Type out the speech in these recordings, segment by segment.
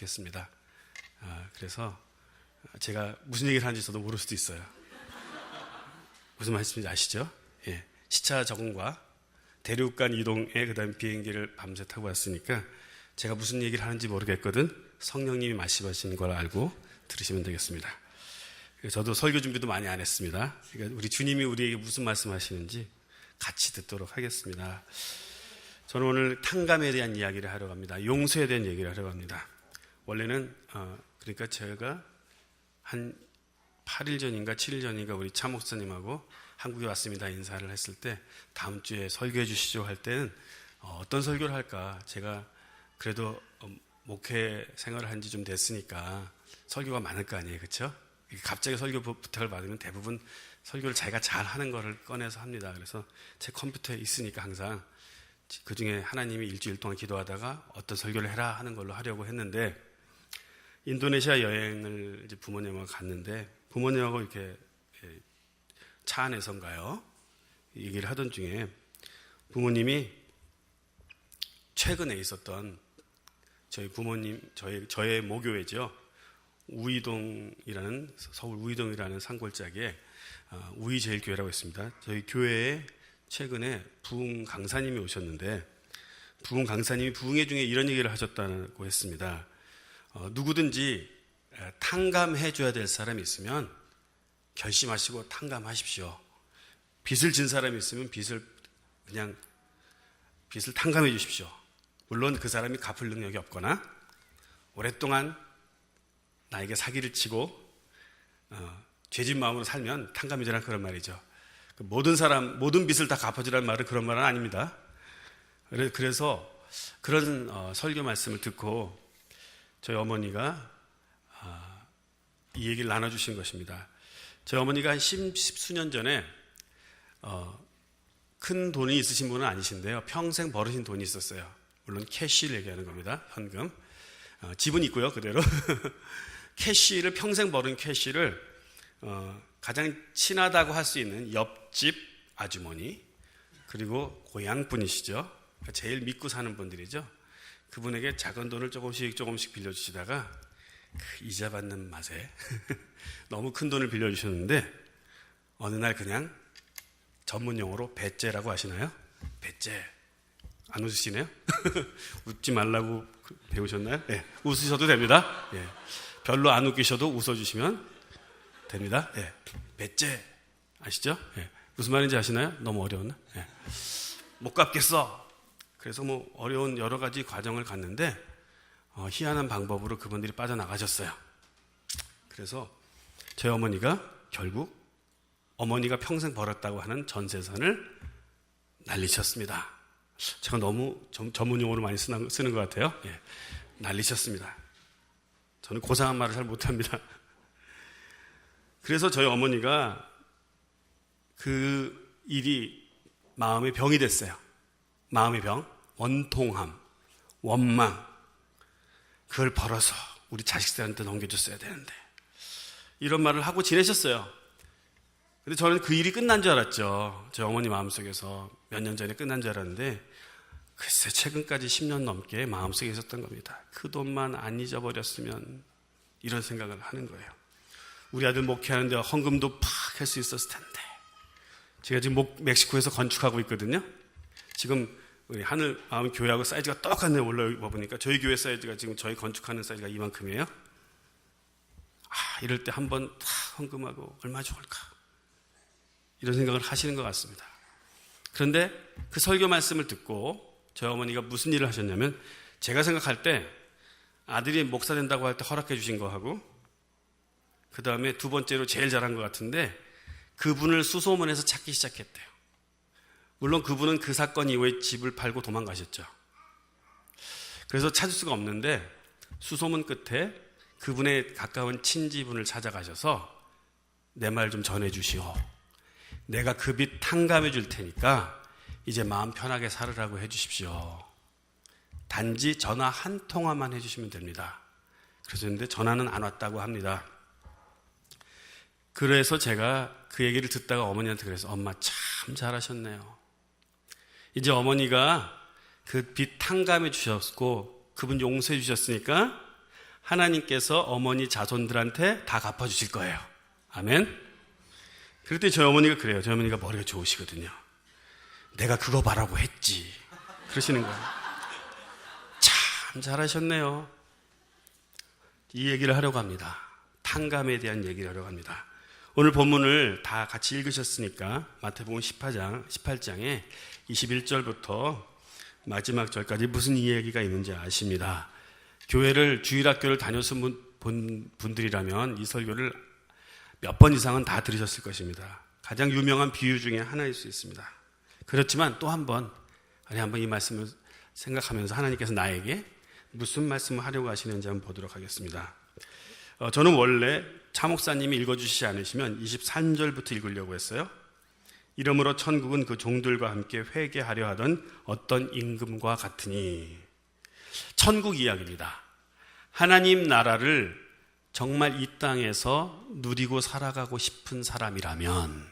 좋겠습니다. 그래서 제가 무슨 얘기를 하는지 저도 모를 수도 있어요. 무슨 말씀인지 아시죠? 예. 시차 적응과 대륙 간 이동에 그다음 비행기를 밤새 타고 왔으니까 제가 무슨 얘기를 하는지 모르겠거든 성령님이 말씀하시는 걸 알고 들으시면 되겠습니다. 저도 설교 준비도 많이 안 했습니다. 그러니까 우리 주님이 우리에게 무슨 말씀하시는지 같이 듣도록 하겠습니다. 저는 오늘 탕감에 대한 이야기를 하려고 합니다. 용서에 대한 얘기를 하려고 합니다. 원래는 그러니까 제가 한 8일 전인가 7일 전인가 우리 차 목사님하고 한국에 왔습니다 인사를 했을 때 다음 주에 설교해 주시죠 할 때는 어떤 설교를 할까, 제가 그래도 목회 생활을 한 지 좀 됐으니까 설교가 많을 거 아니에요, 그렇죠? 갑자기 설교 부탁을 받으면 대부분 설교를 자기가 잘 하는 거를 꺼내서 합니다. 그래서 제 컴퓨터에 있으니까 항상 그 중에 하나님이 일주일 동안 기도하다가 어떤 설교를 해라 하는 걸로 하려고 했는데, 인도네시아 여행을 이제 부모님하고 갔는데 부모님하고 이렇게 차 안에선가요? 얘기를 하던 중에 부모님이 최근에 있었던 저희 부모님, 저의 모교회죠. 우이동이라는, 서울 우이동이라는 산골짜기에 우이제일교회라고 있습니다. 저희 교회에 최근에 부흥 강사님이 오셨는데, 부흥 강사님이 부흥회 중에 이런 얘기를 하셨다고 했습니다. 누구든지 탕감해 줘야 될 사람이 있으면 결심하시고 탕감하십시오. 빚을 진 사람이 있으면 빚을 탕감해 주십시오. 물론 그 사람이 갚을 능력이 없거나 오랫동안 나에게 사기를 치고 죄진 마음으로 살면 탕감이 되라, 그런 말이죠. 모든 빚을 다 갚아주라는 말은 그런 말은 아닙니다. 그래서 그런 설교 말씀을 듣고 저희 어머니가 이 얘기를 나눠주신 것입니다. 저희 어머니가 한 십수년 전에 큰 돈이 있으신 분은 아니신데요, 평생 벌으신 돈이 있었어요. 물론 캐시를 얘기하는 겁니다. 현금. 집은 있고요, 그대로. 캐시를, 평생 벌은 캐시를 가장 친하다고 할 수 있는 옆집 아주머니, 그리고 고향분이시죠. 그러니까 제일 믿고 사는 분들이죠. 그분에게 작은 돈을 조금씩 빌려주시다가 그 이자 받는 맛에 너무 큰 돈을 빌려주셨는데 어느 날 그냥 전문 용어로 배째라고 하시나요? 배째. 안 웃으시네요? 웃지 말라고 배우셨나요? 네, 웃으셔도 됩니다. 네. 별로 안 웃기셔도 웃어주시면 됩니다. 네. 배째 아시죠? 네. 무슨 말인지 아시나요? 너무 어려웠나? 네. 못 갚겠어. 그래서 어려운 여러 가지 과정을 갔는데 희한한 방법으로 그분들이 빠져나가셨어요. 그래서 저희 어머니가 결국 어머니가 평생 벌었다고 하는 전 재산을 날리셨습니다. 제가 너무 전문 용어로 많이 쓰는 것 같아요. 예. 날리셨습니다. 저는 고상한 말을 잘 못합니다. 그래서 저희 어머니가 그 일이 마음의 병이 됐어요. 마음의 병, 원통함, 원망. 그걸 벌어서 우리 자식들한테 넘겨줬어야 되는데, 이런 말을 하고 지내셨어요. 근데 저는 그 일이 끝난 줄 알았죠. 제 어머니 마음속에서 몇 년 전에 끝난 줄 알았는데 글쎄 최근까지 10년 넘게 마음속에 있었던 겁니다. 그 돈만 안 잊어버렸으면, 이런 생각을 하는 거예요. 우리 아들 목회하는데 헌금도 팍 할 수 있었을 텐데. 제가 지금 멕시코에서 건축하고 있거든요. 지금 우리 하늘 마음 교회하고 사이즈가 똑같네. 올라와 보니까 저희 교회 사이즈가 지금 저희 건축하는 사이즈가 이만큼이에요. 이럴 때 한번 다 헌금하고 얼마 좋을까, 이런 생각을 하시는 것 같습니다. 그런데 그 설교 말씀을 듣고 저희 어머니가 무슨 일을 하셨냐면, 제가 생각할 때 아들이 목사 된다고 할 때 허락해 주신 거하고, 그 다음에 두 번째로 제일 잘한 것 같은데 그분을 수소문해서 찾기 시작했대요. 물론 그분은 그 사건 이후에 집을 팔고 도망가셨죠. 그래서 찾을 수가 없는데 수소문 끝에 그분의 가까운 친지분을 찾아가셔서 내 말 좀 전해주시오. 내가 그 빚 탕감해 줄 테니까 이제 마음 편하게 살으라고 해주십시오. 단지 전화 한 통화만 해주시면 됩니다. 그래서 근데 전화는 안 왔다고 합니다. 그래서 제가 그 얘기를 듣다가 어머니한테 그래서, 엄마 참 잘하셨네요. 이제 어머니가 그 빚 탕감해 주셨고 그분 용서해 주셨으니까 하나님께서 어머니 자손들한테 다 갚아주실 거예요. 아멘. 그럴 때 저희 어머니가 그래요. 저희 어머니가 머리가 좋으시거든요. 내가 그거 바라고 했지. 그러시는 거예요. 참 잘하셨네요. 이 얘기를 하려고 합니다. 탕감에 대한 얘기를 하려고 합니다. 오늘 본문을 다 같이 읽으셨으니까 마태복음 18장에 21절부터 마지막 절까지 무슨 이야기가 있는지 아십니다. 주일학교를 다녔은 분들이라면 이 설교를 몇 번 이상은 다 들으셨을 것입니다. 가장 유명한 비유 중에 하나일 수 있습니다. 그렇지만 또 한번 이 말씀을 생각하면서 하나님께서 나에게 무슨 말씀을 하려고 하시는지 한번 보도록 하겠습니다. 저는 원래 차 목사님이 읽어주시지 않으시면 23절부터 읽으려고 했어요. 이러므로 천국은 그 종들과 함께 회개하려 하던 어떤 임금과 같으니. 천국 이야기입니다. 하나님 나라를 정말 이 땅에서 누리고 살아가고 싶은 사람이라면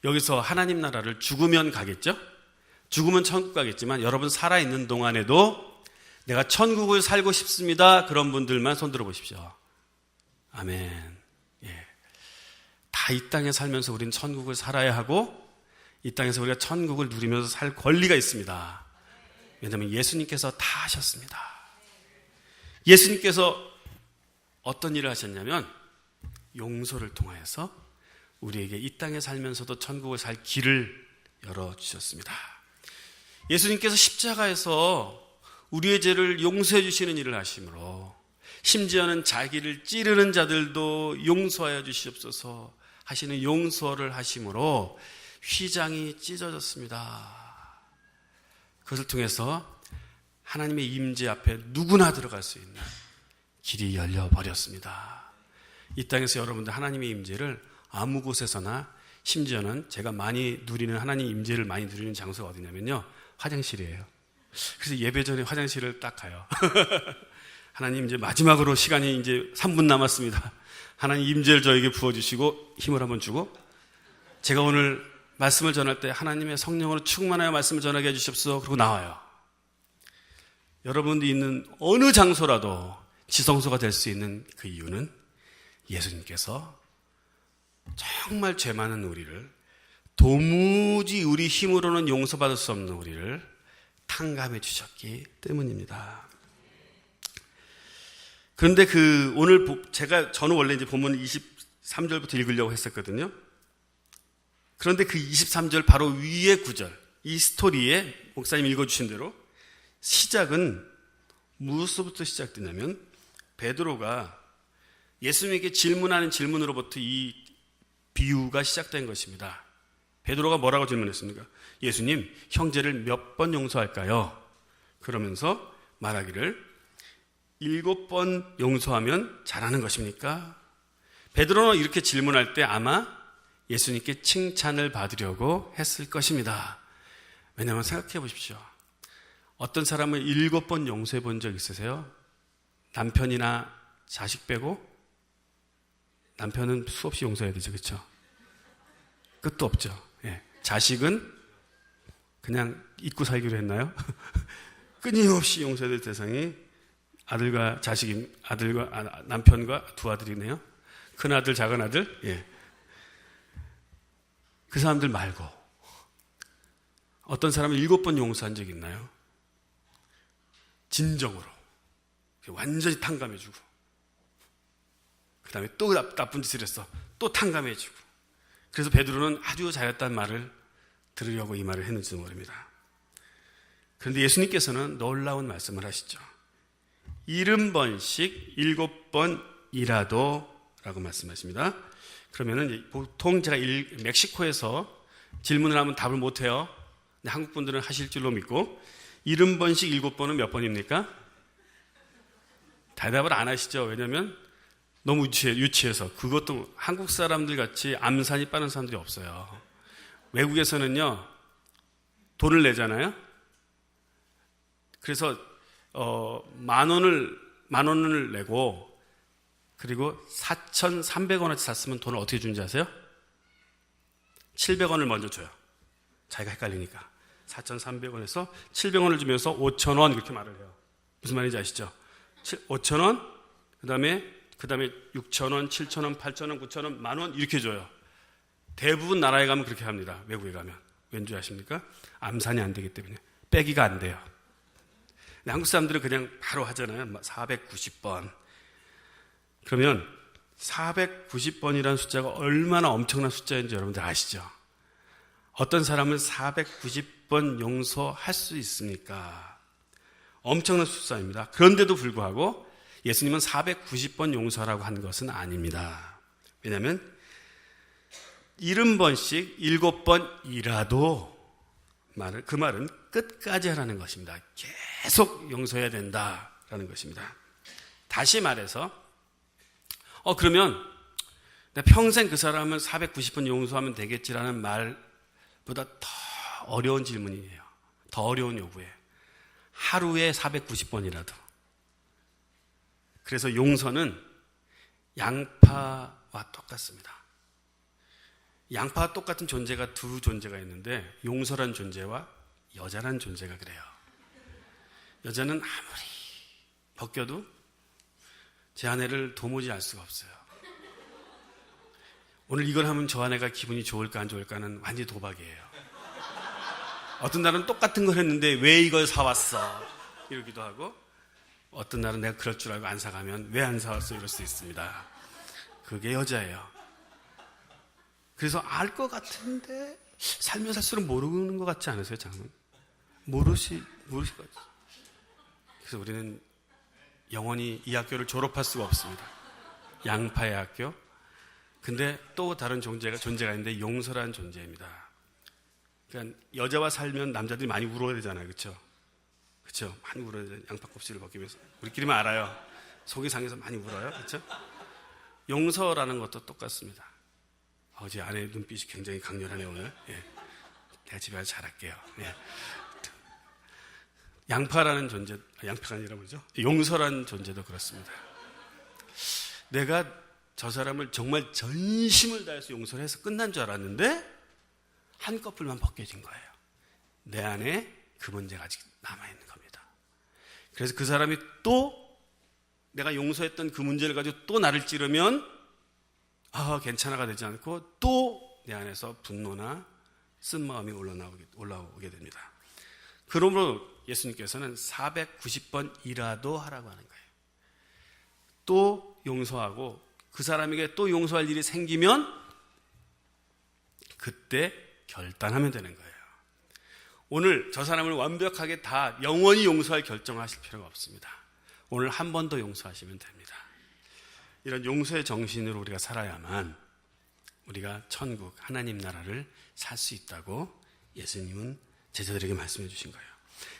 여기서 하나님 나라를 죽으면 가겠죠? 죽으면 천국 가겠지만 여러분 살아있는 동안에도 내가 천국을 살고 싶습니다. 그런 분들만 손 들어보십시오. 아멘. 예. 다 이 땅에 살면서 우리는 천국을 살아야 하고 이 땅에서 우리가 천국을 누리면서 살 권리가 있습니다. 왜냐하면 예수님께서 다 하셨습니다. 예수님께서 어떤 일을 하셨냐면 용서를 통하여서 우리에게 이 땅에 살면서도 천국을 살 길을 열어주셨습니다. 예수님께서 십자가에서 우리의 죄를 용서해 주시는 일을 하심으로 심지어는 자기를 찌르는 자들도 용서하여 주시옵소서 하시는 용서를 하심으로 휘장이 찢어졌습니다. 그것을 통해서 하나님의 임재 앞에 누구나 들어갈 수 있는 길이 열려버렸습니다. 이 땅에서 여러분들 하나님의 임재를 아무 곳에서나 심지어는 제가 많이 누리는 하나님 임재를 많이 누리는 장소가 어디냐면요. 화장실이에요. 그래서 예배 전에 화장실을 딱 가요. 하나님 이제 마지막으로 시간이 이제 3분 남았습니다. 하나님 임재를 저에게 부어주시고 힘을 한번 주고 제가 오늘 말씀을 전할 때 하나님의 성령으로 충만하여 말씀을 전하게 해주십시오. 그리고 나와요. 여러분들이 있는 어느 장소라도 지성소가 될 수 있는 그 이유는 예수님께서 정말 죄 많은 우리를 도무지 우리 힘으로는 용서받을 수 없는 우리를 탕감해 주셨기 때문입니다. 그런데 저는 원래 이제 본문 23절부터 읽으려고 했었거든요. 그런데 그 23절 바로 위에 구절, 이 스토리에 목사님 읽어주신 대로 시작은 무엇부터 시작되냐면 베드로가 예수님에게 질문하는 질문으로부터 이 비유가 시작된 것입니다. 베드로가 뭐라고 질문했습니까? 예수님, 형제를 몇 번 용서할까요? 그러면서 말하기를 7번 용서하면 잘하는 것입니까? 베드로는 이렇게 질문할 때 아마 예수님께 칭찬을 받으려고 했을 것입니다. 왜냐하면 생각해 보십시오. 어떤 사람을 7번 용서해 본 적 있으세요? 남편이나 자식 빼고? 남편은 수없이 용서해야 되죠, 그렇죠? 끝도 없죠. 예. 자식은 그냥 잊고 살기로 했나요? 끊임없이 용서해야 될 대상이 남편과 두 아들이네요. 큰 아들, 작은 아들. 예. 그 사람들 말고 어떤 사람을 7번 용서한 적 있나요? 진정으로 완전히 탕감해주고 그 다음에 또 나쁜 짓을 했어. 또 탕감해주고. 그래서 베드로는 아주 잘했다는 말을 들으려고 이 말을 했는지도 모릅니다. 그런데 예수님께서는 놀라운 말씀을 하시죠. 70번씩 7번이라도 라고 말씀하십니다. 그러면은 보통 제가 멕시코에서 질문을 하면 답을 못해요. 근데 한국 분들은 하실 줄로 믿고 70번씩 7번은 몇 번입니까? 대답을 안 하시죠. 왜냐하면 너무 유치해서. 그것도 한국 사람들 같이 암산이 빠른 사람들이 없어요. 외국에서는요 돈을 내잖아요. 그래서 만 원을 내고 그리고 4,300원어치 샀으면 돈을 어떻게 주는지 아세요? 700원을 먼저 줘요. 자기가 헷갈리니까. 4,300원에서 700원을 주면서 5,000원 이렇게 말을 해요. 무슨 말인지 아시죠? 5,000원, 그 다음에 6,000원, 7,000원, 8,000원, 9,000원, 10,000원 이렇게 줘요. 대부분 나라에 가면 그렇게 합니다. 외국에 가면. 왠지 아십니까? 암산이 안 되기 때문에. 빼기가 안 돼요. 한국 사람들은 그냥 바로 하잖아요. 490번. 그러면 490번이라는 숫자가 얼마나 엄청난 숫자인지 여러분들 아시죠? 어떤 사람은 490번 용서할 수 있습니까? 엄청난 숫자입니다. 그런데도 불구하고 예수님은 490번 용서라고 한 것은 아닙니다. 왜냐하면 70번씩 7번이라도 그 말은 끝까지 하라는 것입니다. 계속 용서해야 된다라는 것입니다. 다시 말해서 그러면 내가 평생 그 사람을 490번 용서하면 되겠지라는 말보다 더 어려운 질문이에요. 더 어려운 요구예요. 하루에 490번이라도. 그래서 용서는 양파와 똑같습니다. 양파와 똑같은 존재가 두 존재가 있는데 용서란 존재와 여자란 존재가 그래요. 여자는 아무리 벗겨도 제 아내를 도무지 알 수가 없어요. 오늘 이걸 하면 저 아내가 기분이 좋을까 안 좋을까는 완전히 도박이에요. 어떤 날은 똑같은 걸 했는데 왜 이걸 사왔어? 이러기도 하고 어떤 날은 내가 그럴 줄 알고 안 사가면 왜 안 사왔어? 이럴 수 있습니다. 그게 여자예요. 그래서 알 것 같은데 살면 살수록 모르는 것 같지 않으세요? 장은 모르실 것 같아요. 그래서 우리는 영원히 이 학교를 졸업할 수가 없습니다. 양파의 학교. 근데 또 다른 존재가 있는데 용서라는 존재입니다. 그러니까 여자와 살면 남자들이 많이 울어야 되잖아요. 그렇죠? 그렇죠? 많이 울어야 돼요. 양파 껍질을 벗기 위해서. 우리끼리만 알아요. 속이 상해서 많이 울어요. 그렇죠? 용서라는 것도 똑같습니다. 제 아내 눈빛이 굉장히 강렬하네요, 오늘. 예. 내가 집에 가서 잘할게요. 예. 양파라는 존재, 양파가 아니라 그러죠? 용서라는 존재도 그렇습니다. 내가 저 사람을 정말 전심을 다해서 용서를 해서 끝난 줄 알았는데 한꺼풀만 벗겨진 거예요. 내 안에 그 문제가 아직 남아있는 겁니다. 그래서 그 사람이 또 내가 용서했던 그 문제를 가지고 또 나를 찌르면 괜찮아가 되지 않고 또 내 안에서 분노나 쓴마음이 올라오게 됩니다. 그러므로 예수님께서는 490번이라도 하라고 하는 거예요. 또 용서하고 그 사람에게 또 용서할 일이 생기면 그때 결단하면 되는 거예요. 오늘 저 사람을 완벽하게 다 영원히 용서할 결정하실 필요가 없습니다. 오늘 한 번 더 용서하시면 됩니다. 이런 용서의 정신으로 우리가 살아야만 우리가 천국 하나님 나라를 살 수 있다고 예수님은 제자들에게 말씀해 주신 거예요.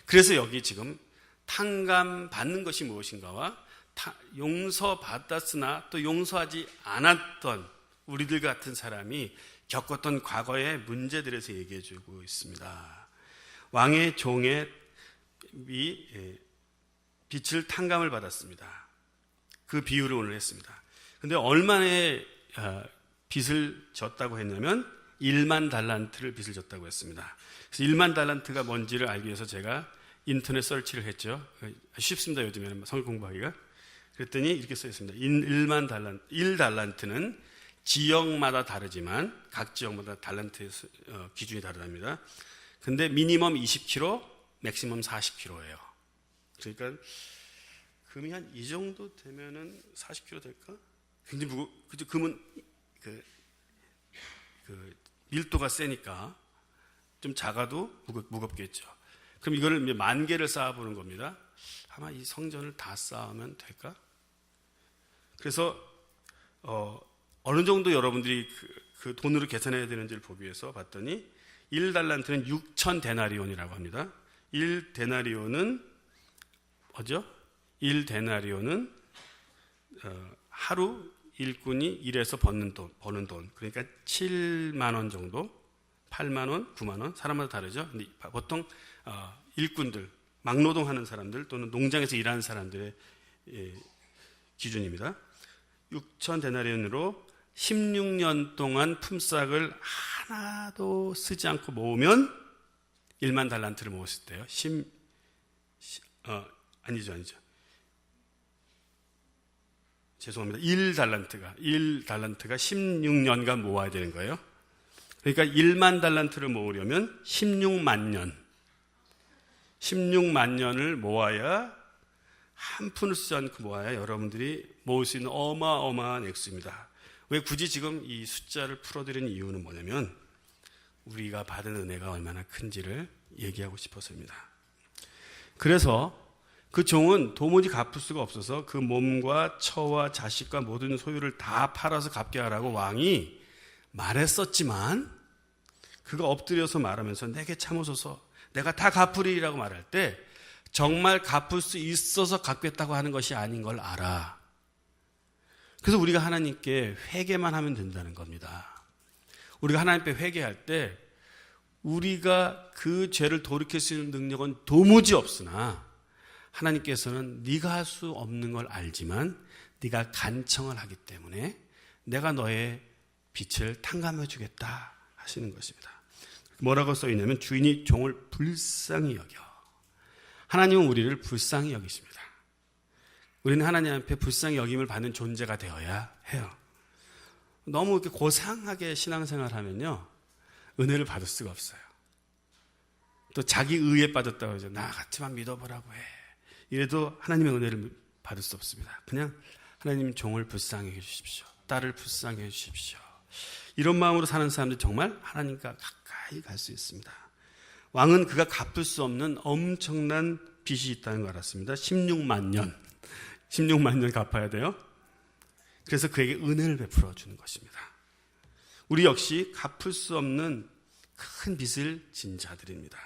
그래서 여기 지금 탕감받는 것이 무엇인가와 용서받았으나 또 용서하지 않았던 우리들 같은 사람이 겪었던 과거의 문제들에 대해서 얘기해 주고 있습니다. 왕의 종의 빚을 탕감을 받았습니다. 그 비유를 오늘 했습니다. 근데 얼마의 빚을 졌다고 했냐면 1만 달란트를 빚을 졌다고 했습니다. 그래서 1만 달란트가 뭔지를 알기 위해서 제가 인터넷 서치를 했죠. 쉽습니다. 요즘에는 성경 공부하기가. 그랬더니 이렇게 써 있습니다. 1달란트는 지역마다 다르지만 각 지역마다 달란트의 기준이 다르답니다. 근데 미니멈 20kg, 맥시멈 40kg예요. 그러니까 금이 한 이 정도 되면은 40kg 될까? 굉장히 그죠? 금은 그 밀도가 세니까 좀 작아도 무겁겠죠. 그럼 이거를 이제 10,000개를 쌓아보는 겁니다. 아마 이 성전을 다 쌓으면 될까? 그래서 어느 정도 여러분들이 그 돈으로 계산해야 되는지를 보기 위해서 봤더니 1달란트는 6,000데나리온이라고 합니다. 1데나리온은 뭐죠? 1데나리온은 하루 일꾼이 일해서 버는 돈. 그러니까 7만 원 정도, 8만 원, 9만 원, 사람마다 다르죠. 근데 보통 일꾼들, 막노동하는 사람들 또는 농장에서 일하는 사람들의 기준입니다. 6,000데나리온으로 16년 동안 품삯을 하나도 쓰지 않고 모으면 1만 달란트를 모았을 때요. 아니죠. 죄송합니다. 1달란트가 16년간 모아야 되는 거예요. 그러니까 1만 달란트를 모으려면 16만 년을 모아야, 한 푼을 쓰지 않고 모아야 여러분들이 모을 수 있는 어마어마한 액수입니다. 왜 굳이 지금 이 숫자를 풀어드리는 이유는 뭐냐면 우리가 받은 은혜가 얼마나 큰지를 얘기하고 싶어서입니다. 그래서 그 종은 도무지 갚을 수가 없어서 그 몸과 처와 자식과 모든 소유를 다 팔아서 갚게 하라고 왕이 말했었지만, 그가 엎드려서 말하면서 내게 참으소서 내가 다 갚으리라고 말할 때 정말 갚을 수 있어서 갚겠다고 하는 것이 아닌 걸 알아. 그래서 우리가 하나님께 회개만 하면 된다는 겁니다. 우리가 하나님께 회개할 때 우리가 그 죄를 돌이킬 수 있는 능력은 도무지 없으나 하나님께서는 네가 할 수 없는 걸 알지만 네가 간청을 하기 때문에 내가 너의 빛을 탕감해 주겠다 하시는 것입니다. 뭐라고 써 있냐면 주인이 종을 불쌍히 여겨. 하나님은 우리를 불쌍히 여기십니다. 우리는 하나님 앞에 불쌍히 여김을 받는 존재가 되어야 해요. 너무 이렇게 고상하게 신앙생활 하면요, 은혜를 받을 수가 없어요. 또 자기 의에 빠졌다고 하죠. 나 같이만 믿어보라고 해. 이래도 하나님의 은혜를 받을 수 없습니다. 그냥 하나님 종을 불쌍히 해주십시오. 딸을 불쌍히 해주십시오. 이런 마음으로 사는 사람들이 정말 하나님과 가까이 갈 수 있습니다. 왕은 그가 갚을 수 없는 엄청난 빚이 있다는 걸 알았습니다. 16만 년 갚아야 돼요. 그래서 그에게 은혜를 베풀어 주는 것입니다. 우리 역시 갚을 수 없는 큰 빚을 진 자들입니다.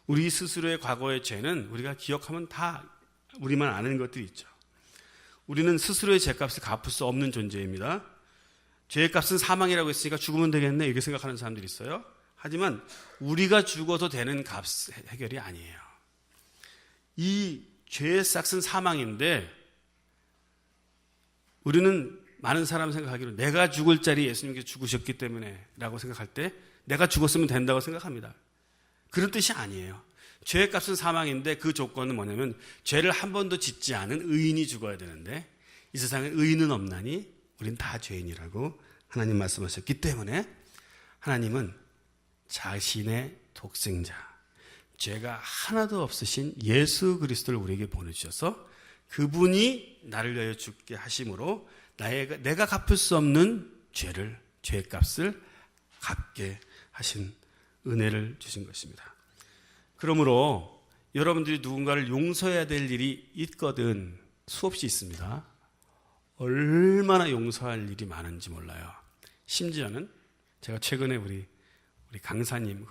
우리 스스로의 과거의 죄는 우리가 기억하면 다 우리만 아는 것들이 있죠. 우리는 스스로의 죄값을 갚을 수 없는 존재입니다. 죄의 값은 사망이라고 했으니까 죽으면 되겠네 이렇게 생각하는 사람들이 있어요. 하지만 우리가 죽어도 되는 값 해결이 아니에요. 이 죄의 싹은 사망인데 우리는 많은 사람 생각하기로 내가 죽을 자리 예수님께서 죽으셨기 때문에 라고 생각할 때 내가 죽었으면 된다고 생각합니다. 그런 뜻이 아니에요. 죄의 값은 사망인데 그 조건은 뭐냐면 죄를 한 번도 짓지 않은 의인이 죽어야 되는데 이 세상에 의인은 없나니 우린 다 죄인이라고 하나님 말씀하셨기 때문에 하나님은 자신의 독생자, 죄가 하나도 없으신 예수 그리스도를 우리에게 보내주셔서 그분이 나를 위하여 죽게 하심으로 내가 갚을 수 없는 죄값을 갚게 하신 은혜를 주신 것입니다. 그러므로 여러분들이 누군가를 용서해야 될 일이 있거든 수없이 있습니다. 얼마나 용서할 일이 많은지 몰라요. 심지어는 제가 최근에 우리 강사님,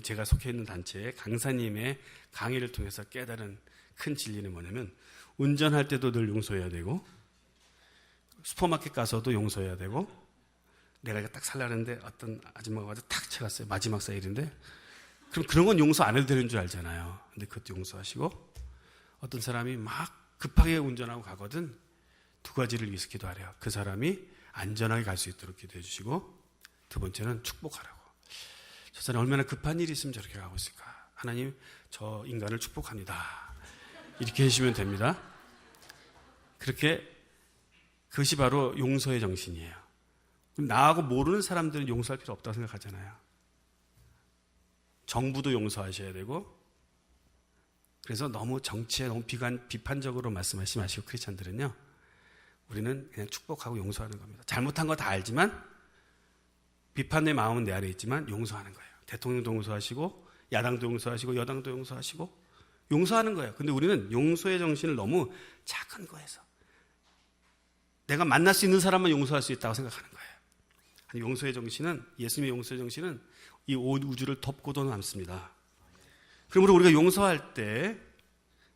제가 속해 있는 단체의 강사님의 강의를 통해서 깨달은 큰 진리는 뭐냐면 운전할 때도 늘 용서해야 되고 슈퍼마켓 가서도 용서해야 되고 내가 이거 딱 살라는데 어떤 아줌마가 와서 탁 쳐갔어요. 마지막 세일인데 그럼 그런 건 용서 안 해도 되는 줄 알잖아요. 근데 그것도 용서하시고 어떤 사람이 막 급하게 운전하고 가거든 두 가지를 위해서 기도하래요. 그 사람이 안전하게 갈 수 있도록 기도해 주시고 두 번째는 축복하라고. 저 사람이 얼마나 급한 일이 있으면 저렇게 가고 있을까. 하나님 저 인간을 축복합니다. 이렇게 해주시면 됩니다. 그것이 바로 용서의 정신이에요. 나하고 모르는 사람들은 용서할 필요 없다고 생각하잖아요. 정부도 용서하셔야 되고 그래서 너무 정치에 너무 비판적으로 말씀하시지 마시고 크리스찬들은요. 우리는 그냥 축복하고 용서하는 겁니다. 잘못한 거 다 알지만 비판의 마음은 내 안에 있지만 용서하는 거예요. 대통령도 용서하시고 야당도 용서하시고 여당도 용서하시고 용서하는 거예요. 근데 우리는 용서의 정신을 너무 작은 거에서 내가 만날 수 있는 사람만 용서할 수 있다고 생각하는 거예요. 아니, 용서의 정신은 예수님의 용서의 정신은 이 온 우주를 덮고도 남습니다. 그러므로 우리가 용서할 때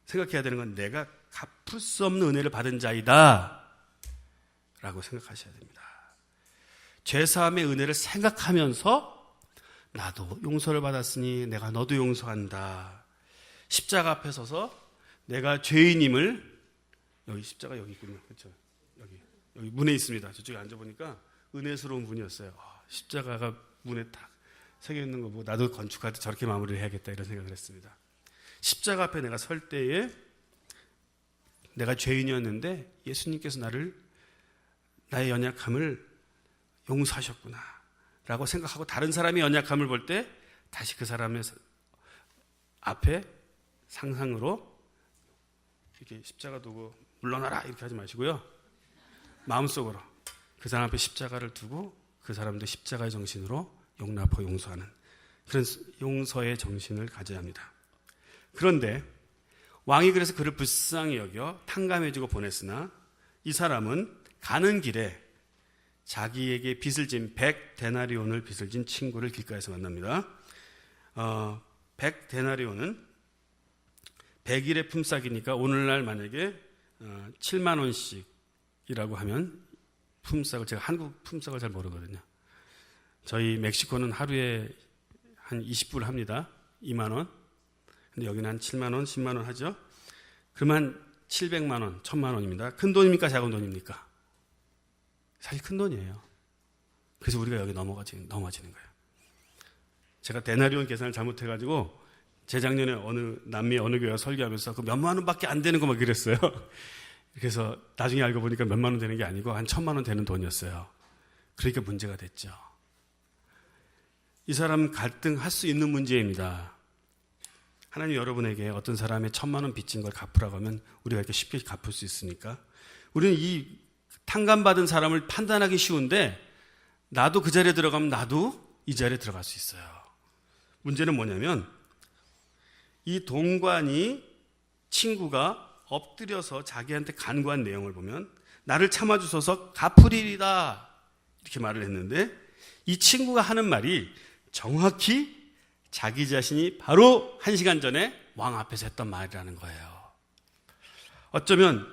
생각해야 되는 건 내가 갚을 수 없는 은혜를 받은 자이다 라고 생각하셔야 됩니다. 죄사함의 은혜를 생각하면서 나도 용서를 받았으니 내가 너도 용서한다. 십자가 앞에 서서 내가 죄인임을 여기 십자가 여기 있군요. 그렇죠? 여기 문에 있습니다. 저쪽에 앉아보니까 은혜스러운 문이었어요. 십자가가 문에 딱 새겨 있는 거 보고 나도 건축할 때 저렇게 마무리를 해야겠다 이런 생각을 했습니다. 십자가 앞에 내가 설 때에 내가 죄인이었는데 예수님께서 나의 연약함을 용서하셨구나 라고 생각하고 다른 사람의 연약함을 볼 때 다시 그 사람의 앞에 상상으로 이렇게 십자가 두고 물러나라 이렇게 하지 마시고요. 마음속으로 그 사람 앞에 십자가를 두고 그 사람도 십자가의 정신으로 용납하고 용서하는 그런 용서의 정신을 가져야 합니다. 그런데 왕이 그래서 그를 불쌍히 여겨 탕감해주고 보냈으나 이 사람은 가는 길에 자기에게 빚을 진 100데나리온을 빚을 진 친구를 길가에서 만납니다. 100데나리온은 100일의 품삯이니까 오늘날 만약에 7만 원씩이라고 하면 품삯을, 제가 한국 품삯을 잘 모르거든요. 저희 멕시코는 하루에 한 20불 합니다. 2만 원. 근데 여기는 한 7만 원, 10만 원 하죠. 그러면 700만 원, 1000만 원입니다. 큰 돈입니까? 작은 돈입니까? 사실 큰 돈이에요. 그래서 우리가 여기 넘어지는 거예요. 제가 데나리온 계산을 잘못해가지고 재작년에 남미 어느 교회가 설교하면서 그 몇만 원밖에 안 되는 거 막 그랬어요. 그래서 나중에 알고 보니까 몇만 원 되는 게 아니고 한 1000만 원 되는 돈이었어요. 그러니까 문제가 됐죠. 이 사람 갈등할 수 있는 문제입니다. 하나님 여러분에게 어떤 사람의 1000만 원 빚진 걸 갚으라고 하면 우리가 이렇게 쉽게 갚을 수 있으니까 우리는 이 탕감받은 사람을 판단하기 쉬운데 나도 그 자리에 들어가면 나도 이 자리에 들어갈 수 있어요. 문제는 뭐냐면 이 동관이 친구가 엎드려서 자기한테 간구한 내용을 보면 나를 참아주소서 갚으리이다 이렇게 말을 했는데 이 친구가 하는 말이 정확히 자기 자신이 바로 1시간 전에 왕 앞에서 했던 말이라는 거예요. 어쩌면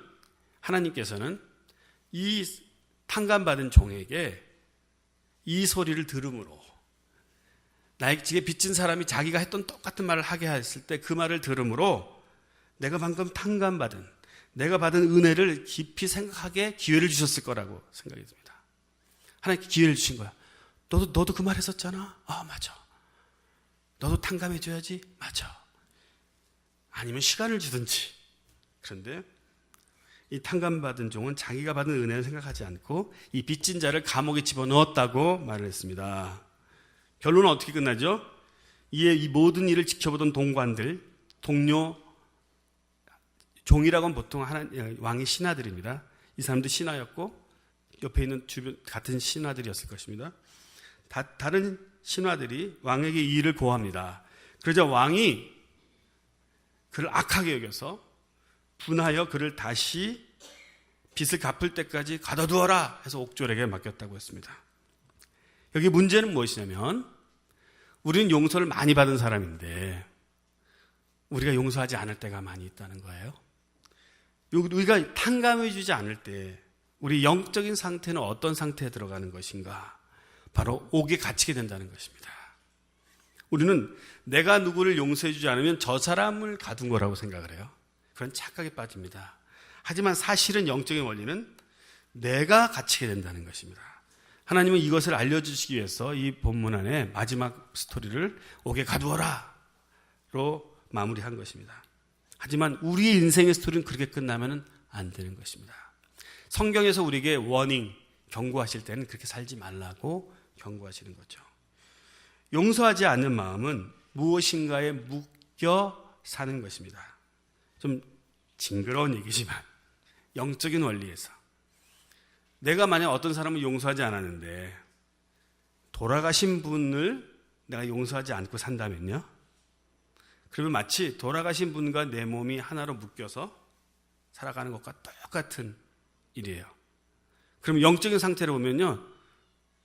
하나님께서는 이 탕감받은 종에게 이 소리를 들음으로 나에게 빚진 사람이 자기가 했던 똑같은 말을 하게 했을 때 그 말을 들음으로 내가 방금 탕감받은 내가 받은 은혜를 깊이 생각하게 기회를 주셨을 거라고 생각이 듭니다. 하나님께 기회를 주신 거야. 너도 그 말 했었잖아. 맞아. 너도 탕감해줘야지. 맞아. 아니면 시간을 주든지. 그런데 이 탕감받은 종은 자기가 받은 은혜를 생각하지 않고 이 빚진 자를 감옥에 집어넣었다고 말을 했습니다. 결론은 어떻게 끝나죠? 이에 이 모든 일을 지켜보던 동관들, 동료, 종이라고는 보통 왕의 신하들입니다. 이 사람도 신하였고 옆에 있는 주변 같은 신하들이었을 것입니다. 다른 신하들이 왕에게 이 일을 고합니다. 그러자 왕이 그를 악하게 여겨서 분하여 그를 다시 빚을 갚을 때까지 가둬두어라 해서 옥졸에게 맡겼다고 했습니다. 여기 문제는 무엇이냐면 우리는 용서를 많이 받은 사람인데 우리가 용서하지 않을 때가 많이 있다는 거예요. 우리가 탕감해 주지 않을 때 우리 영적인 상태는 어떤 상태에 들어가는 것인가? 바로 옥에 갇히게 된다는 것입니다. 우리는 내가 누구를 용서해 주지 않으면 저 사람을 가둔 거라고 생각을 해요. 그런 착각에 빠집니다. 하지만 사실은 영적인 원리는 내가 갇히게 된다는 것입니다. 하나님은 이것을 알려주시기 위해서 이 본문 안에 마지막 스토리를 옥에 가두어라 로 마무리한 것입니다. 하지만 우리의 인생의 스토리는 그렇게 끝나면 안 되는 것입니다. 성경에서 우리에게 워닝, 경고하실 때는 그렇게 살지 말라고 경고하시는 거죠. 용서하지 않는 마음은 무엇인가에 묶여 사는 것입니다. 좀 징그러운 얘기지만 영적인 원리에서 내가 만약 어떤 사람을 용서하지 않았는데 돌아가신 분을 내가 용서하지 않고 산다면요, 그러면 마치 돌아가신 분과 내 몸이 하나로 묶여서 살아가는 것과 똑같은 일이에요. 그럼 영적인 상태로 보면요,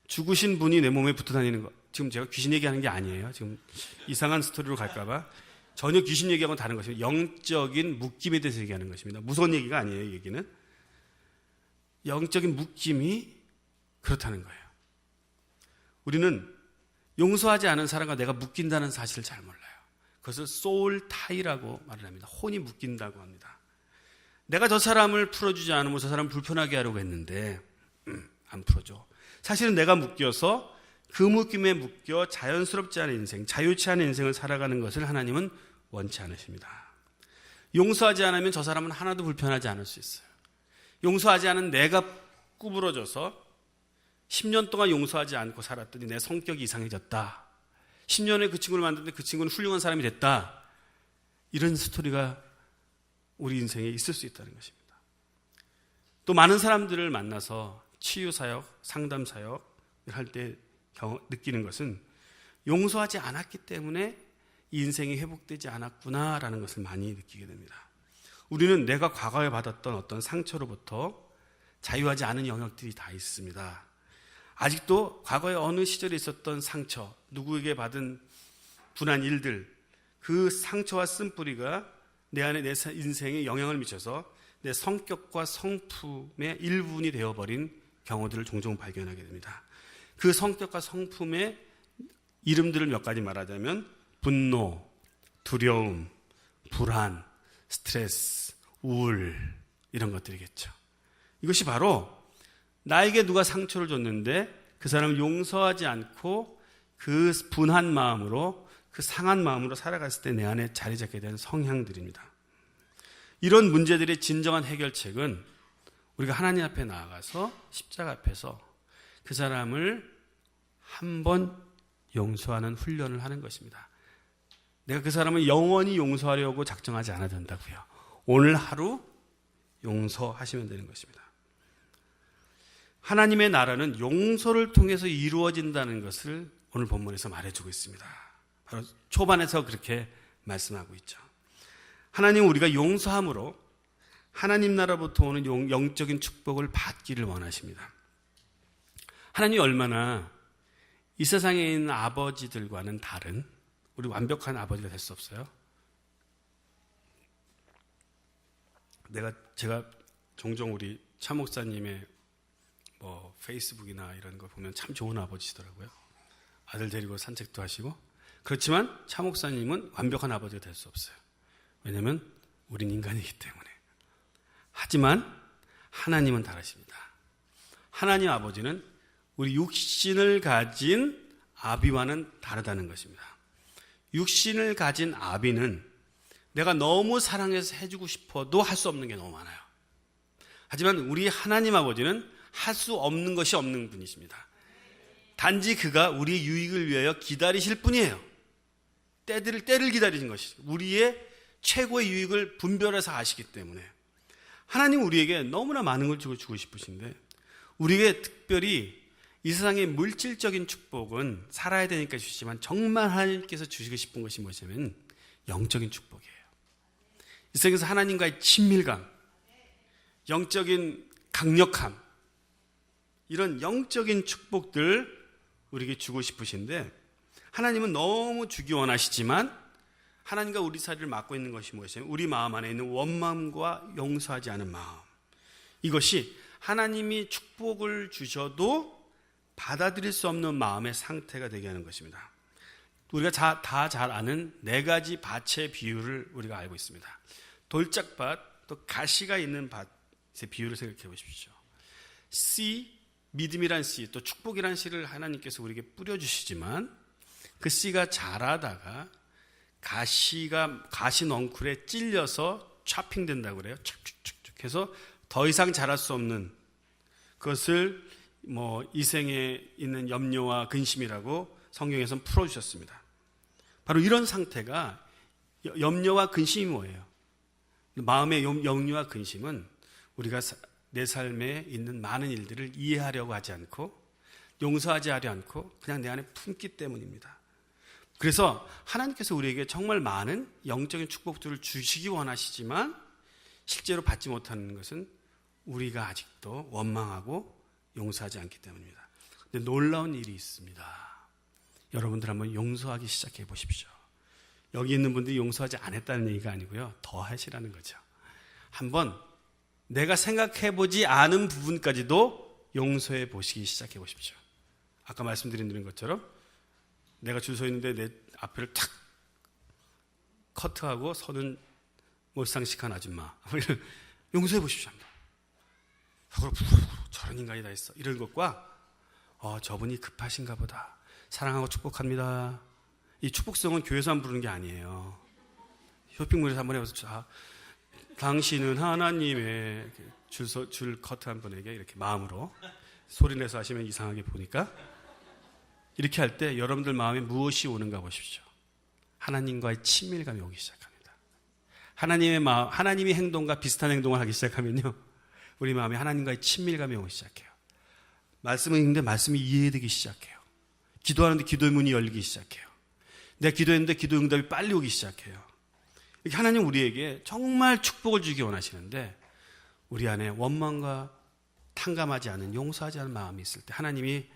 죽으신 분이 내 몸에 붙어 다니는 거, 지금 제가 귀신 얘기하는 게 아니에요. 지금 이상한 스토리로 갈까봐 전혀 귀신 얘기하고는 다른 것입니다. 영적인 묶임에 대해서 얘기하는 것입니다. 무서운 얘기가 아니에요. 이 얘기는 영적인 묶임이 그렇다는 거예요. 우리는 용서하지 않은 사람과 내가 묶인다는 사실을 잘 몰라요. 그것을 소울 타이라고 말을 합니다. 혼이 묶인다고 합니다. 내가 저 사람을 풀어주지 않으면 저 사람을 불편하게 하려고 했는데 안 풀어줘. 사실은 내가 묶여서 그 묶임에 묶여 자연스럽지 않은 인생, 자유치 않은 인생을 살아가는 것을 하나님은 원치 않으십니다. 용서하지 않으면 저 사람은 하나도 불편하지 않을 수 있어요. 용서하지 않은 내가 구부러져서 10년 동안 용서하지 않고 살았더니 내 성격이 이상해졌다. 10년에 그 친구를 만났는데 그 친구는 훌륭한 사람이 됐다. 이런 스토리가 우리 인생에 있을 수 있다는 것입니다. 또 많은 사람들을 만나서 치유사역, 상담사역을 할 때 느끼는 것은 용서하지 않았기 때문에 이 인생이 회복되지 않았구나라는 것을 많이 느끼게 됩니다. 우리는 내가 과거에 받았던 어떤 상처로부터 자유하지 않은 영역들이 다 있습니다. 아직도 과거에 어느 시절에 있었던 상처, 누구에게 받은 분한 일들, 그 상처와 쓴뿌리가 내 안에 내 인생에 영향을 미쳐서 내 성격과 성품의 일부분이 되어버린 경우들을 종종 발견하게 됩니다. 그 성격과 성품의 이름들을 몇 가지 말하자면 분노, 두려움, 불안, 스트레스, 우울 이런 것들이겠죠. 이것이 바로 나에게 누가 상처를 줬는데 그 사람을 용서하지 않고 그 분한 마음으로 그 상한 마음으로 살아갔을 때 내 안에 자리 잡게 된 성향들입니다. 이런 문제들의 진정한 해결책은 우리가 하나님 앞에 나아가서 십자가 앞에서 그 사람을 한 번 용서하는 훈련을 하는 것입니다. 내가 그 사람을 영원히 용서하려고 작정하지 않아도 된다고요. 오늘 하루 용서하시면 되는 것입니다. 하나님의 나라는 용서를 통해서 이루어진다는 것을 오늘 본문에서 말해주고 있습니다. 바로 초반에서 그렇게 말씀하고 있죠. 하나님 우리가 용서함으로 하나님 나라부터 오는 영적인 축복을 받기를 원하십니다. 하나님이 얼마나 이 세상에 있는 아버지들과는 다른 우리 완벽한 아버지가 될 수 없어요. 제가 종종 우리 차 목사님의 페이스북이나 이런 거 보면 참 좋은 아버지시더라고요. 아들 데리고 산책도 하시고. 그렇지만 차 목사님은 완벽한 아버지가 될 수 없어요. 왜냐하면 우린 인간이기 때문에. 하지만 하나님은 다르십니다. 하나님 아버지는 우리 육신을 가진 아비와는 다르다는 것입니다. 육신을 가진 아비는 내가 너무 사랑해서 해주고 싶어도 할 수 없는 게 너무 많아요. 하지만 우리 하나님 아버지는 할 수 없는 것이 없는 분이십니다. 단지 그가 우리의 유익을 위하여 기다리실 뿐이에요. 때를 기다리신 것이죠. 우리의 최고의 유익을 분별해서 아시기 때문에. 하나님은 우리에게 너무나 많은 걸 주고 싶으신데 우리에게 특별히 이 세상의 물질적인 축복은 살아야 되니까 주시지만 정말 하나님께서 주시고 싶은 것이 뭐냐면 영적인 축복이에요. 이 세상에서 하나님과의 친밀감, 영적인 강력함, 이런 영적인 축복들 우리에게 주고 싶으신데 하나님은 너무 주기 원하시지만 하나님과 우리 사이를 막고 있는 것이 무엇이냐면 우리 마음 안에 있는 원망과 용서하지 않은 마음. 이것이 하나님이 축복을 주셔도 받아들일 수 없는 마음의 상태가 되게 하는 것입니다. 우리가 다 잘 아는 네 가지 밭의 비유를 우리가 알고 있습니다. 돌짝밭, 또 가시가 있는 밭의 비유를 생각해 보십시오. 씨, 믿음이란 씨, 또 축복이란 씨를 하나님께서 우리에게 뿌려주시지만 그 씨가 자라다가 가시 넝쿨에 찔려서 차핑된다고 그래요. 착착착착 해서 더 이상 자랄 수 없는 그것을 이 생에 있는 염려와 근심이라고 성경에서는 풀어주셨습니다. 바로 이런 상태가 염려와 근심이 뭐예요? 마음의 염려와 근심은 우리가 내 삶에 있는 많은 일들을 이해하려고 하지 않고 용서하지 하려 않고 그냥 내 안에 품기 때문입니다. 그래서 하나님께서 우리에게 정말 많은 영적인 축복들을 주시기 원하시지만 실제로 받지 못하는 것은 우리가 아직도 원망하고 용서하지 않기 때문입니다. 근데 놀라운 일이 있습니다. 여러분들 한번 용서하기 시작해 보십시오. 여기 있는 분들이 용서하지 않았다는 얘기가 아니고요. 더 하시라는 거죠. 한번 내가 생각해 보지 않은 부분까지도 용서해 보시기 시작해 보십시오. 아까 말씀드린 것처럼 내가 줄 서 있는데 내 앞을 탁 커트하고 서는 몰상식한 아줌마 용서해 보십시오. 저런 인간이 다 있어. 이런 것과 저분이 급하신가 보다. 사랑하고 축복합니다. 이 축복성은 교회에서만 부르는 게 아니에요. 쇼핑몰에서 한번 해봐서 당신은 하나님의 줄 커트한 분에게 이렇게 마음으로 소리내서 하시면 이상하게 보니까 이렇게 할 때 여러분들 마음에 무엇이 오는가 보십시오. 하나님과의 친밀감이 오기 시작합니다. 하나님의 마음, 하나님의 행동과 비슷한 행동을 하기 시작하면요, 우리 마음에 하나님과의 친밀감이 오기 시작해요. 말씀을 읽는데 말씀이 이해되기 시작해요. 기도하는데 기도의 문이 열리기 시작해요. 내가 기도했는데 기도 응답이 빨리 오기 시작해요. 이렇게 하나님 우리에게 정말 축복을 주기 원하시는데 우리 안에 원망과 탕감하지 않은, 용서하지 않은 마음이 있을 때 하나님이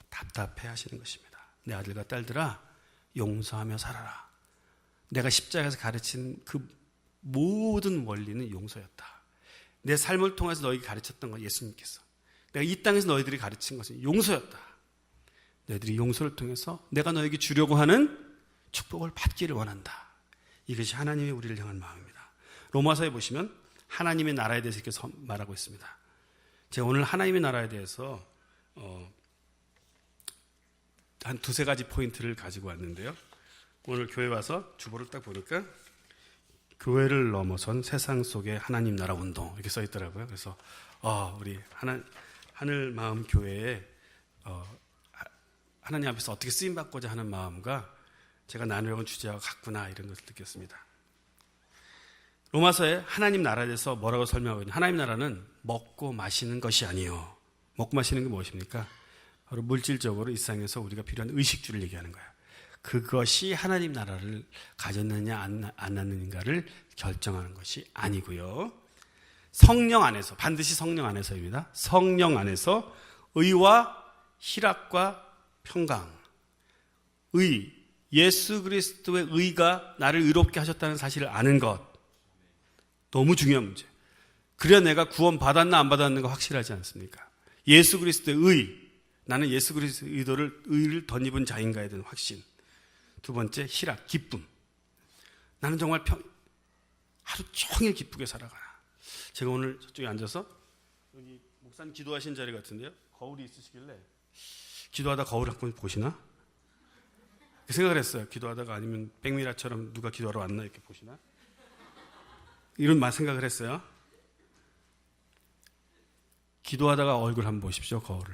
답답해 하시는 것입니다. 내 아들과 딸들아, 용서하며 살아라. 내가 십자가에서 가르친 그 모든 원리는 용서였다. 내 삶을 통해서 너에게 가르쳤던 건 예수님께서, 내가 이 땅에서 너희들이 가르친 것은 용서였다. 너희들이 용서를 통해서 내가 너에게 주려고 하는 축복을 받기를 원한다. 이것이 하나님의 우리를 향한 마음입니다. 로마서에 보시면 하나님의 나라에 대해서 이렇게 말하고 있습니다. 제가 오늘 하나님의 나라에 대해서 한 두세 가지 포인트를 가지고 왔는데요. 오늘 교회 와서 주보를 딱 보니까 교회를 넘어선 세상 속의 하나님 나라 운동 이렇게 써 있더라고요. 그래서 우리 하늘 마음 교회에 하나님 앞에서 어떻게 쓰임 받고자 하는 마음과 제가 나누려고 한 주제와 같구나, 이런 것을 느꼈습니다. 로마서에 하나님 나라에 대해서 뭐라고 설명하고 있냐. 하나님 나라는 먹고 마시는 것이 아니요. 먹고 마시는 게 무엇입니까? 바로 물질적으로 이 세상에서 우리가 필요한 의식주를 얘기하는 거예요. 그것이 하나님 나라를 가졌느냐 안 낳느냐를 결정하는 것이 아니고요. 성령 안에서, 반드시 성령 안에서입니다. 성령 안에서 의와 희락과 평강, 예수 그리스도의 의가 나를 의롭게 하셨다는 사실을 아는 것, 너무 중요한 문제. 그래야 내가 구원 받았나 안 받았는가 확실하지 않습니까? 예수 그리스도의 의, 나는 예수 그리스도의 의를 덧입은 자인가에 대한 확신. 두 번째, 희락, 기쁨. 나는 정말 하루 종일 기쁘게 살아가나. 제가 오늘 저쪽에 앉아서, 여기 목사님 기도하신 자리 같은데요, 거울이 있으시길래 기도하다 거울 한 번 보시나? 생각을 했어요. 기도하다가, 아니면 백미라처럼 누가 기도하러 왔나 이렇게 보시나? 이런 생각을 했어요. 기도하다가 얼굴 한번 보십시오, 거울을.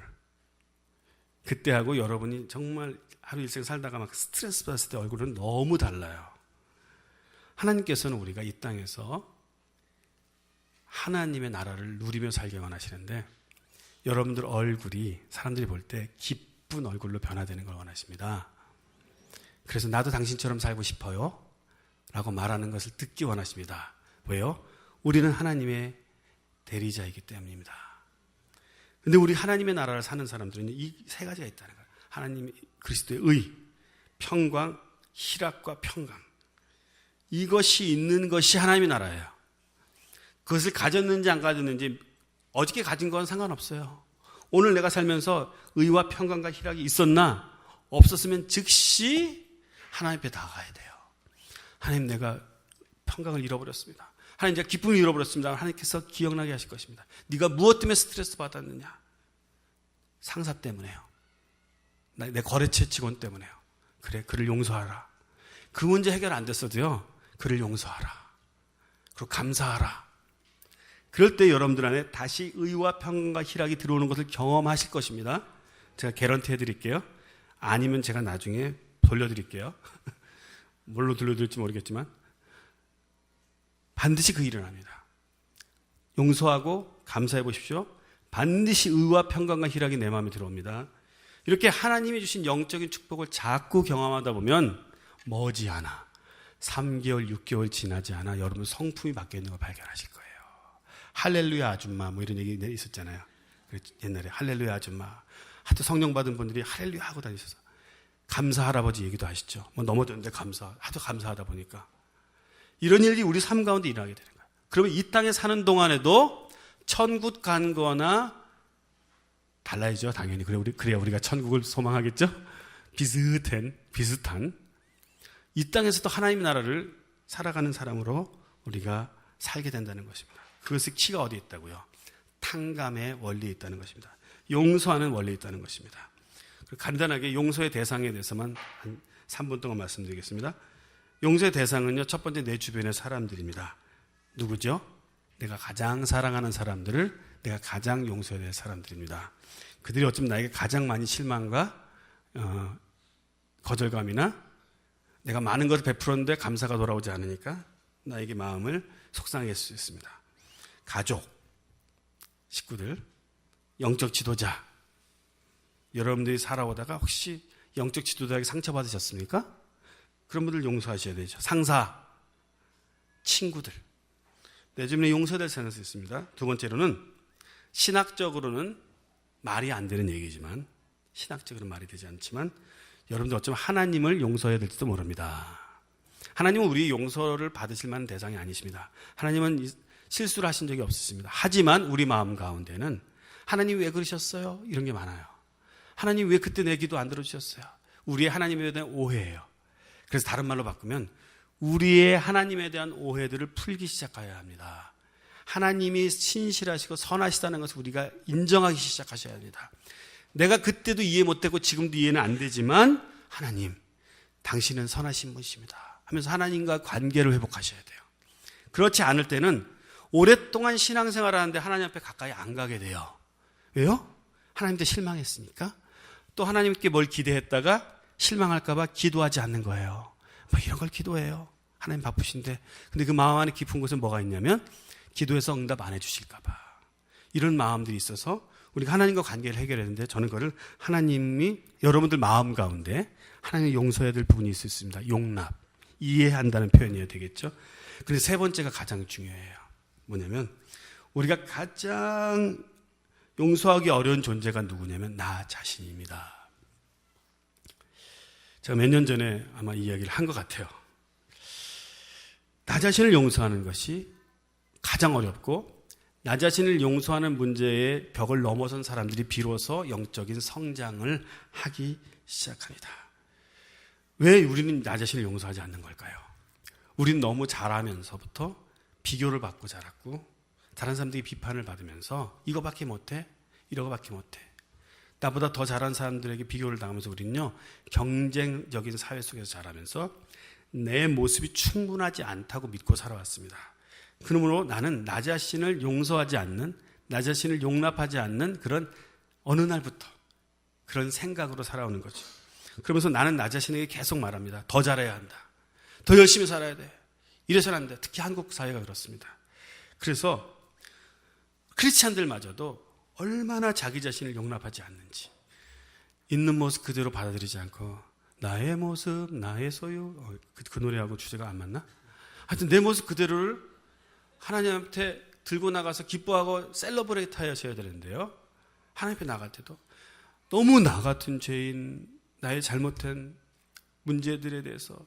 그때하고 여러분이 정말 하루 일생 살다가 막 스트레스 받았을 때 얼굴은 너무 달라요. 하나님께서는 우리가 이 땅에서 하나님의 나라를 누리며 살기 원하시는데, 여러분들 얼굴이 사람들이 볼 때 기쁜 얼굴로 변화되는 걸 원하십니다. 그래서 나도 당신처럼 살고 싶어요 라고 말하는 것을 듣기 원하십니다. 왜요? 우리는 하나님의 대리자이기 때문입니다. 근데 우리 하나님의 나라를 사는 사람들은 이 세 가지가 있다는 거예요. 하나님 그리스도의 의, 평강, 희락과 평강. 이것이 있는 것이 하나님의 나라예요. 그것을 가졌는지 안 가졌는지, 어저께 가진 건 상관없어요. 오늘 내가 살면서 의와 평강과 희락이 있었나? 없었으면 즉시 하나님 앞에 나가야 돼요. 하나님, 내가 평강을 잃어버렸습니다. 하나님, 제가 기쁨을 잃어버렸습니다. 하나님께서 기억나게 하실 것입니다. 네가 무엇 때문에 스트레스 받았느냐? 상사 때문에요. 내 거래처 직원 때문에요. 그래, 그를 용서하라. 그 문제 해결 안 됐어도요, 그를 용서하라. 그리고 감사하라. 그럴 때 여러분들 안에 다시 의와 평강과 희락이 들어오는 것을 경험하실 것입니다. 제가 개런티 해드릴게요. 아니면 제가 나중에 돌려드릴게요. 뭘로 돌려드릴지 모르겠지만 반드시 그 일은 합니다. 용서하고 감사해 보십시오. 반드시 의와 평강과 희락이 내 마음에 들어옵니다. 이렇게 하나님이 주신 영적인 축복을 자꾸 경험하다 보면 머지않아 3개월, 6개월 지나지 않아 여러분 성품이 바뀌어 있는 걸 발견하실 거예요. 할렐루야 아줌마 뭐 이런 얘기 있었잖아요. 옛날에 할렐루야 아줌마. 하도 성령 받은 분들이 할렐루야 하고 다니셔서. 감사 할아버지 얘기도 하시죠. 뭐 넘어졌는데 하도 감사하다 보니까. 이런 일이 우리 삶 가운데 일어나게 되는 거예요. 그러면 이 땅에 사는 동안에도 천국 간 거나 달라야죠. 당연히. 그래야 우리가 천국을 소망하겠죠. 비슷한 이 땅에서도 하나님의 나라를 살아가는 사람으로 우리가 살게 된다는 것입니다. 그것의 키가 어디에 있다고요? 탕감의 원리에 있다는 것입니다. 용서하는 원리에 있다는 것입니다. 간단하게 용서의 대상에 대해서만 한 3분 동안 말씀드리겠습니다. 용서의 대상은요, 첫 번째 내 주변의 사람들입니다. 누구죠? 내가 가장 사랑하는 사람들을 내가 가장 용서해야 될 사람들입니다. 그들이 어쩌면 나에게 가장 많이 실망과 거절감이나 내가 많은 것을 베풀었는데 감사가 돌아오지 않으니까 나에게 마음을 속상하게 할 수 있습니다. 가족, 식구들, 영적 지도자, 여러분들이 살아오다가 혹시 영적 지도자에게 상처받으셨습니까? 그런 분들 용서하셔야 되죠. 상사, 친구들. 내 주변에 용서해야 될 사람이 있습니다. 두 번째로는 신학적으로는 말이 안 되는 얘기지만, 신학적으로는 말이 되지 않지만 여러분들 어쩌면 하나님을 용서해야 될지도 모릅니다. 하나님은 우리 용서를 받으실 만한 대상이 아니십니다. 하나님은 실수를 하신 적이 없으십니다. 하지만 우리 마음 가운데는 하나님 왜 그러셨어요? 이런 게 많아요. 하나님 왜 그때 내 기도 안 들어주셨어요? 우리의 하나님에 대한 오해예요. 그래서 다른 말로 바꾸면 우리의 하나님에 대한 오해들을 풀기 시작해야 합니다. 하나님이 신실하시고 선하시다는 것을 우리가 인정하기 시작하셔야 합니다. 내가 그때도 이해 못했고 지금도 이해는 안 되지만 하나님, 당신은 선하신 분이십니다 하면서 하나님과 관계를 회복하셔야 돼요. 그렇지 않을 때는 오랫동안 신앙생활을 하는데 하나님 앞에 가까이 안 가게 돼요. 왜요? 하나님한테 실망했으니까. 또 하나님께 뭘 기대했다가 실망할까 봐 기도하지 않는 거예요. 뭐 이런 걸 기도해요. 하나님 바쁘신데. 근데 그 마음 안에 깊은 곳에 뭐가 있냐면 기도해서 응답 안 해주실까 봐. 이런 마음들이 있어서 우리가 하나님과 관계를 해결했는데 저는 그거를 하나님이 여러분들 마음 가운데 하나님이 용서해야 될 부분이 있을 수 있습니다. 용납. 이해한다는 표현이어야 되겠죠. 그런데 세 번째가 가장 중요해요. 뭐냐면 우리가 가장 용서하기 어려운 존재가 누구냐면 나 자신입니다. 제가 몇 년 전에 아마 이 이야기를 한 것 같아요. 나 자신을 용서하는 것이 가장 어렵고 나 자신을 용서하는 문제의 벽을 넘어선 사람들이 비로소 영적인 성장을 하기 시작합니다. 왜 우리는 나 자신을 용서하지 않는 걸까요? 우리는 너무 잘하면서부터 비교를 받고 자랐고 다른 사람들이 비판을 받으면서 이거밖에 못해? 이러고밖에 못해. 나보다 더 잘한 사람들에게 비교를 당하면서 우리는요 경쟁적인 사회 속에서 자라면서 내 모습이 충분하지 않다고 믿고 살아왔습니다. 그러므로 나는 나 자신을 용서하지 않는, 나 자신을 용납하지 않는 그런 어느 날부터 그런 생각으로 살아오는 거죠. 그러면서 나는 나 자신에게 계속 말합니다. 더 잘해야 한다. 더 열심히 살아야 돼. 이래서는 안 돼. 특히 한국 사회가 그렇습니다. 그래서 크리스찬들마저도 얼마나 자기 자신을 용납하지 않는지, 있는 모습 그대로 받아들이지 않고 나의 모습, 나의 소유, 그 노래하고 주제가 안 맞나? 하여튼 내 모습 그대로를 하나님한테 들고 나가서 기뻐하고 셀러브레이트 하셔야 되는데요. 하나님 앞에 나갈 때도 너무 나 같은 죄인, 나의 잘못된 문제들에 대해서,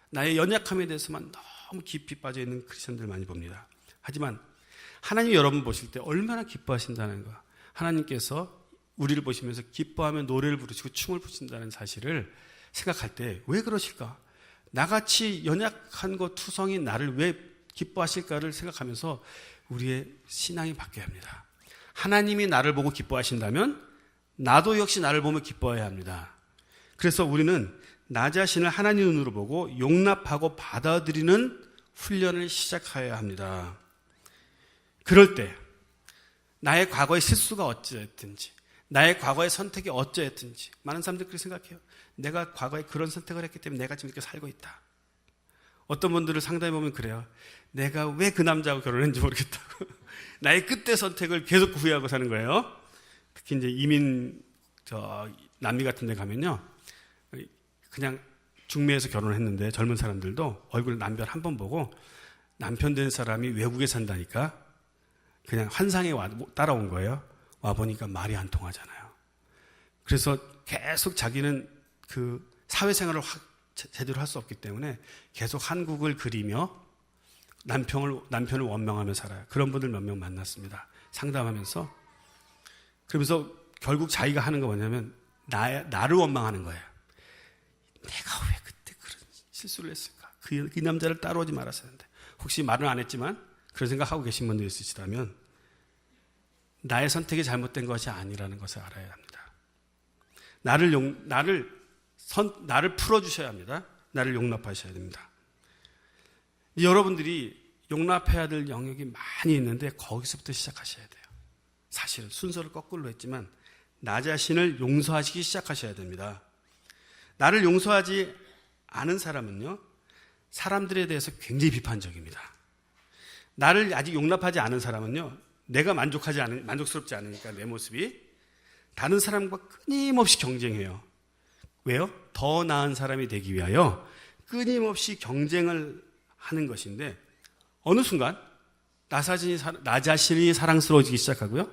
나의 연약함에 대해서만 너무 깊이 빠져있는 크리스천들 많이 봅니다. 하지만 하나님이 여러분 보실 때 얼마나 기뻐하신다는 거, 하나님께서 우리를 보시면서 기뻐하며 노래를 부르시고 춤을 추신다는 사실을 생각할 때 왜 그러실까? 나같이 연약한 것 투성인 나를 왜 기뻐하실까를 생각하면서 우리의 신앙이 바뀌어야 합니다. 하나님이 나를 보고 기뻐하신다면 나도 역시 나를 보며 기뻐해야 합니다. 그래서 우리는 나 자신을 하나님 눈으로 보고 용납하고 받아들이는 훈련을 시작해야 합니다. 그럴 때 나의 과거의 실수가 어찌됐든지, 나의 과거의 선택이 어찌됐든지, 많은 사람들이 그렇게 생각해요. 내가 과거에 그런 선택을 했기 때문에 내가 지금 이렇게 살고 있다. 어떤 분들을 상담해 보면 그래요. 내가 왜 그 남자하고 결혼했는지 모르겠다고. 나의 그때 선택을 계속 후회하고 사는 거예요. 특히 이제 남미 같은 데 가면요. 그냥 중매에서 결혼을 했는데 젊은 사람들도 얼굴 남편 한 번 보고 남편 된 사람이 외국에 산다니까 그냥 환상에 따라온 거예요. 와보니까 말이 안 통하잖아요. 그래서 계속 자기는 그 사회생활을 제대로 할 수 없기 때문에 계속 한국을 그리며 남편을 원망하며 살아요. 그런 분들 몇 명 만났습니다. 상담하면서. 그러면서 결국 자기가 하는 거 뭐냐면 나를 원망하는 거예요. 내가 왜 그때 그런 실수를 했을까? 그 남자를 따라오지 말았어야 했는데. 혹시 말은 안 했지만 그런 생각하고 계신 분들 있으시다면 나의 선택이 잘못된 것이 아니라는 것을 알아야 합니다. 나를 풀어주셔야 합니다. 나를 용납하셔야 됩니다. 여러분들이 용납해야 될 영역이 많이 있는데 거기서부터 시작하셔야 돼요. 사실은 순서를 거꾸로 했지만 나 자신을 용서하시기 시작하셔야 됩니다. 나를 용서하지 않은 사람은요, 사람들에 대해서 굉장히 비판적입니다. 나를 아직 용납하지 않은 사람은요, 내가 만족스럽지 않으니까 내 모습이 다른 사람과 끊임없이 경쟁해요. 왜요? 더 나은 사람이 되기 위하여 끊임없이 경쟁을 하는 것인데 어느 순간 나 자신이 사랑스러워지기 시작하고요.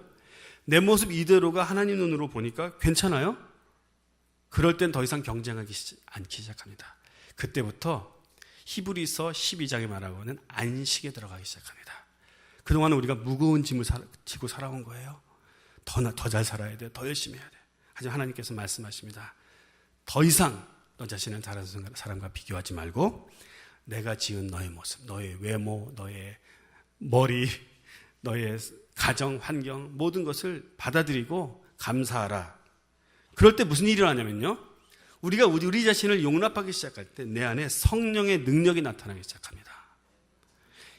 내 모습 이대로가 하나님 눈으로 보니까 괜찮아요? 그럴 땐 더 이상 경쟁하기 않기 시작합니다. 그때부터 히브리서 12장에 말하고는 안식에 들어가기 시작합니다. 그동안 우리가 무거운 짐을 지고 살아온 거예요. 더 잘 살아야 돼. 더 열심히 해야 돼. 하지만 하나님께서 말씀하십니다. 더 이상 너 자신을 다른 사람과 비교하지 말고 내가 지은 너의 모습, 너의 외모, 너의 머리, 너의 가정, 환경 모든 것을 받아들이고 감사하라. 그럴 때 무슨 일이 일어나냐면요. 우리가 우리 자신을 용납하기 시작할 때 내 안에 성령의 능력이 나타나기 시작합니다.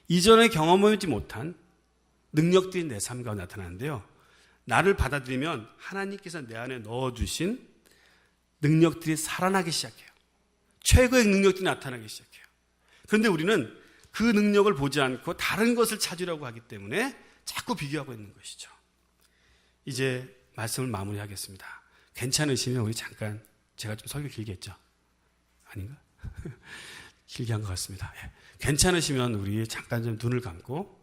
이전에 경험하지 못한 능력들이 내 삶 가운데 나타나는데요. 나를 받아들이면 하나님께서 내 안에 넣어주신 능력들이 살아나기 시작해요. 최고의 능력들이 나타나기 시작해요. 그런데 우리는 그 능력을 보지 않고 다른 것을 찾으려고 하기 때문에 자꾸 비교하고 있는 것이죠. 이제 말씀을 마무리하겠습니다. 괜찮으시면 우리 잠깐, 제가 좀 설교 길게 했죠? 아닌가? 길게 한 것 같습니다. 예. 괜찮으시면 우리 잠깐 좀 눈을 감고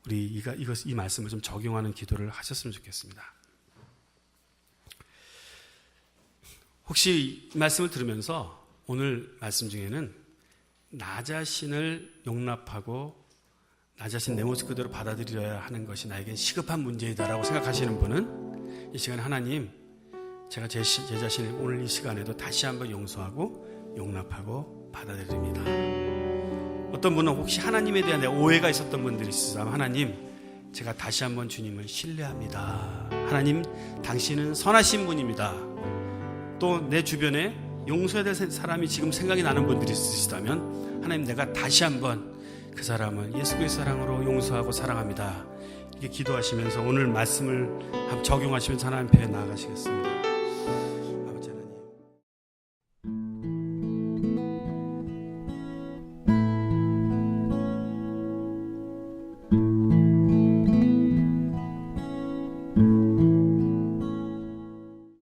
우리 이 말씀을 좀 적용하는 기도를 하셨으면 좋겠습니다. 혹시 이 말씀을 들으면서 오늘 말씀 중에는 나 자신을 용납하고 나 자신 내 모습 그대로 받아들여야 하는 것이 나에겐 시급한 문제이다라고 생각하시는 분은 이 시간에 하나님, 제가 제 자신을 오늘 이 시간에도 다시 한번 용서하고 용납하고 받아들입니다. 어떤 분은 혹시 하나님에 대한 오해가 있었던 분들이 있으시다면 하나님, 제가 다시 한번 주님을 신뢰합니다. 하나님, 당신은 선하신 분입니다. 또 내 주변에 용서해야 될 사람이 지금 생각이 나는 분들이 있으시다면 하나님, 내가 다시 한번 그 사람을 예수 그리스도의 사랑으로 용서하고 사랑합니다. 이렇게 기도하시면서 오늘 말씀을 적용하시면서 하나님 앞에 나아가시겠습니다.